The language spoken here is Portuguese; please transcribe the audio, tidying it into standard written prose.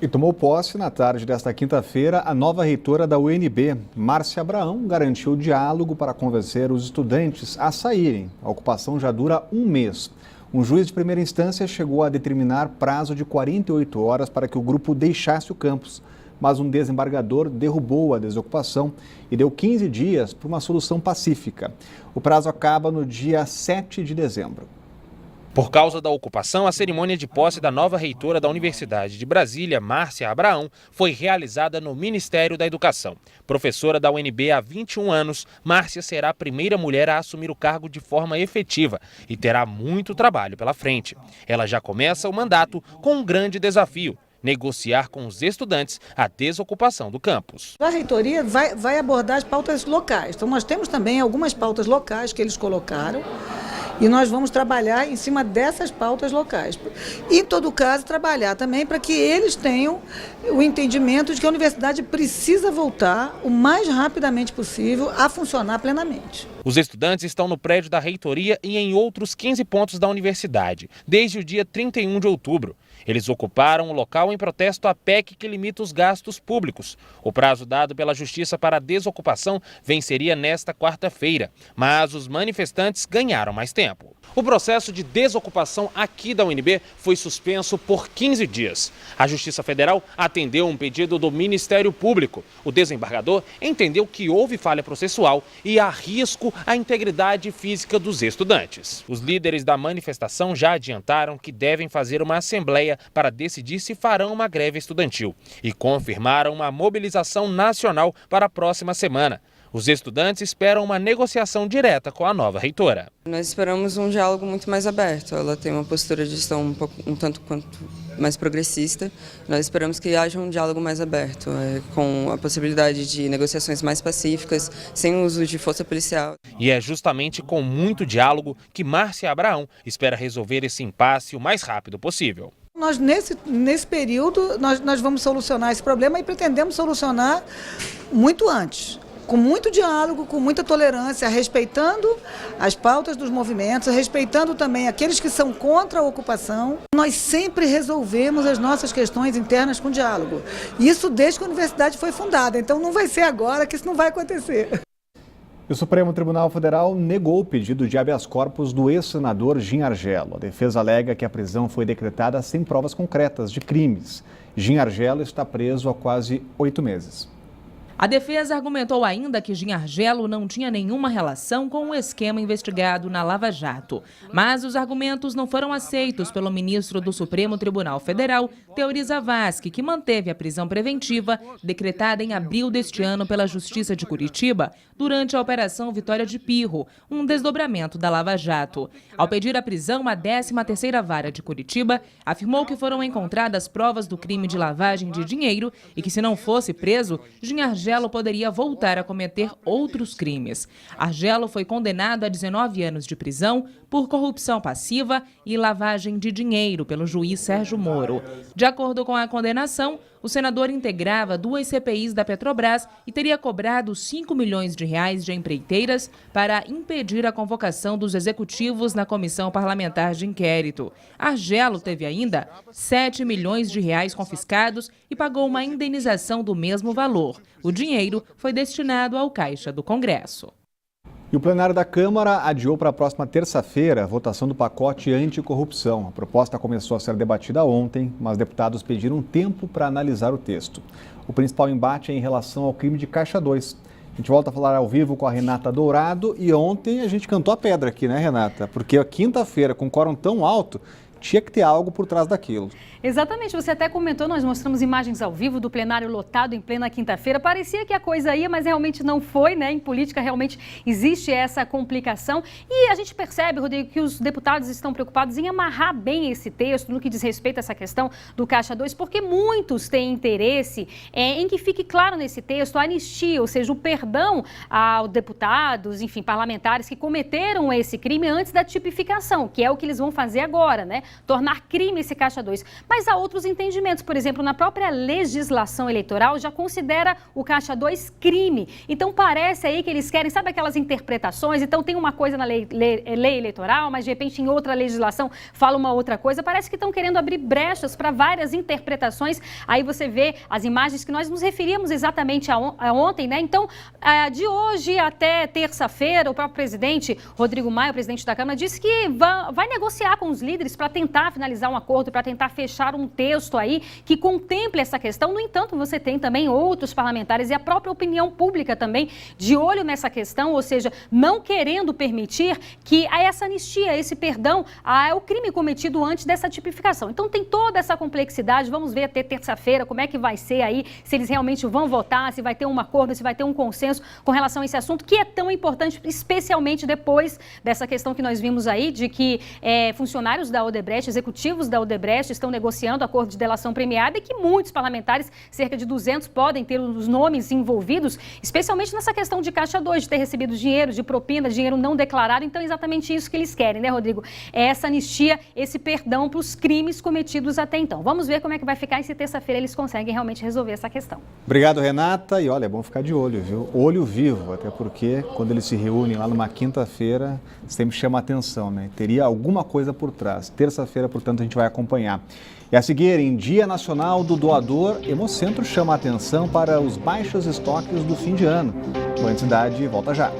E tomou posse na tarde desta quinta-feira a nova reitora da UNB, Márcia Abraão, garantiu diálogo para convencer os estudantes a saírem. A ocupação já dura um mês. Um juiz de primeira instância chegou a determinar prazo de 48 horas para que o grupo deixasse o campus, mas um desembargador derrubou a desocupação e deu 15 dias para uma solução pacífica. O prazo acaba no dia 7 de dezembro. Por causa da ocupação, a cerimônia de posse da nova reitora da Universidade de Brasília, Márcia Abraão, foi realizada no Ministério da Educação. Professora da UNB há 21 anos, Márcia será a primeira mulher a assumir o cargo de forma efetiva e terá muito trabalho pela frente. Ela já começa o mandato com um grande desafio: negociar com os estudantes a desocupação do campus. A reitoria vai abordar as pautas locais. Então nós temos também algumas pautas locais que eles colocaram e nós vamos trabalhar em cima dessas pautas locais. E, em todo caso, trabalhar também para que eles tenham o entendimento de que a universidade precisa voltar o mais rapidamente possível a funcionar plenamente. Os estudantes estão no prédio da reitoria e em outros 15 pontos da universidade, desde o dia 31 de outubro. Eles ocuparam o local em protesto à PEC que limita os gastos públicos. O prazo dado pela Justiça para a desocupação venceria nesta quarta-feira, mas os manifestantes ganharam mais tempo. O processo de desocupação aqui da UNB foi suspenso por 15 dias. A Justiça Federal atendeu um pedido do Ministério Público. O desembargador entendeu que houve falha processual e há risco à integridade física dos estudantes. Os líderes da manifestação já adiantaram que devem fazer uma assembleia para decidir se farão uma greve estudantil e confirmaram uma mobilização nacional para a próxima semana. Os estudantes esperam uma negociação direta com a nova reitora. Nós esperamos um diálogo muito mais aberto. Ela tem uma postura de gestão um tanto quanto mais progressista. Nós esperamos que haja um diálogo mais aberto, com a possibilidade de negociações mais pacíficas, sem o uso de força policial. E é justamente com muito diálogo que Márcia Abraão espera resolver esse impasse o mais rápido possível. Nós, nesse período, nós vamos solucionar esse problema e pretendemos solucionar muito antes, com muito diálogo, com muita tolerância, respeitando as pautas dos movimentos, respeitando também aqueles que são contra a ocupação. Nós sempre resolvemos as nossas questões internas com diálogo. Isso desde que a universidade foi fundada, então não vai ser agora que isso não vai acontecer. O Supremo Tribunal Federal negou o pedido de habeas corpus do ex-senador Gin Argello. A defesa alega que a prisão foi decretada sem provas concretas de crimes. Gin Argello está preso há quase 8 meses. A defesa argumentou ainda que Gin Argello não tinha nenhuma relação com o esquema investigado na Lava Jato. Mas os argumentos não foram aceitos pelo ministro do Supremo Tribunal Federal, Teori Zavascki, que manteve a prisão preventiva decretada em abril deste ano pela Justiça de Curitiba durante a Operação Vitória de Pirro, um desdobramento da Lava Jato. Ao pedir a prisão, a 13ª Vara de Curitiba afirmou que foram encontradas provas do crime de lavagem de dinheiro e que, se não fosse preso, Gin Argello poderia voltar a cometer outros crimes. Argello foi condenado a 19 anos de prisão por corrupção passiva e lavagem de dinheiro pelo juiz Sérgio Moro. De acordo com a condenação, o senador integrava 2 CPIs da Petrobras e teria cobrado 5 milhões de reais de empreiteiras para impedir a convocação dos executivos na comissão parlamentar de inquérito. Argello teve ainda 7 milhões de reais confiscados e pagou uma indenização do mesmo valor. O dinheiro foi destinado ao caixa do Congresso. E o plenário da Câmara adiou para a próxima terça-feira a votação do pacote anticorrupção. A proposta começou a ser debatida ontem, mas deputados pediram tempo para analisar o texto. O principal embate é em relação ao crime de Caixa 2. A gente volta a falar ao vivo com a Renata Dourado e ontem a gente cantou a pedra aqui, né, Renata? Porque a quinta-feira, com quórum tão alto, tinha que ter algo por trás daquilo. Exatamente, você até comentou, nós mostramos imagens ao vivo do plenário lotado em plena quinta-feira. Parecia que a coisa ia, mas realmente não foi, né? Em política realmente existe essa complicação. E a gente percebe, Rodrigo, que os deputados estão preocupados em amarrar bem esse texto no que diz respeito a essa questão do Caixa 2, porque muitos têm interesse em que fique claro nesse texto a anistia, ou seja, o perdão aos deputados, enfim, parlamentares que cometeram esse crime antes da tipificação, que é o que eles vão fazer agora, né? tornar crime esse Caixa 2. Mas há outros entendimentos, por exemplo, na própria legislação eleitoral já considera o Caixa 2 crime. Então parece aí que eles querem, sabe aquelas interpretações? Então tem uma coisa na lei eleitoral, mas de repente em outra legislação fala uma outra coisa. Parece que estão querendo abrir brechas para várias interpretações. Aí você vê as imagens que nós nos referíamos exatamente a ontem, né? Então, de hoje até terça-feira, o próprio presidente Rodrigo Maia, o presidente da Câmara, disse que vai negociar com os líderes para tentar finalizar um acordo, para tentar fechar um texto aí que contemple essa questão. No entanto, você tem também outros parlamentares e a própria opinião pública também de olho nessa questão, ou seja, não querendo permitir que essa anistia, esse perdão, ao crime cometido antes dessa tipificação. Então tem toda essa complexidade, vamos ver até terça-feira como é que vai ser aí, se eles realmente vão votar, se vai ter um acordo, se vai ter um consenso com relação a esse assunto, que é tão importante, especialmente depois dessa questão que nós vimos aí, de que funcionários da Odebrecht, executivos da Odebrecht, estão negociando acordo de delação premiada e que muitos parlamentares, cerca de 200, podem ter os nomes envolvidos, especialmente nessa questão de Caixa 2, de ter recebido dinheiro, de propina, dinheiro não declarado. Então é exatamente isso que eles querem, né, Rodrigo? É essa anistia, esse perdão para os crimes cometidos até então. Vamos ver como é que vai ficar e se terça-feira eles conseguem realmente resolver essa questão. Obrigado, Renata. E olha, é bom ficar de olho, viu? Olho vivo, até porque quando eles se reúnem lá numa quinta-feira, sempre chama atenção, né? Teria alguma coisa por trás. Terça-feira, portanto, a gente vai acompanhar. E a seguir, em Dia Nacional do Doador, Hemocentro chama a atenção para os baixos estoques do fim de ano. O Antes Idade volta já.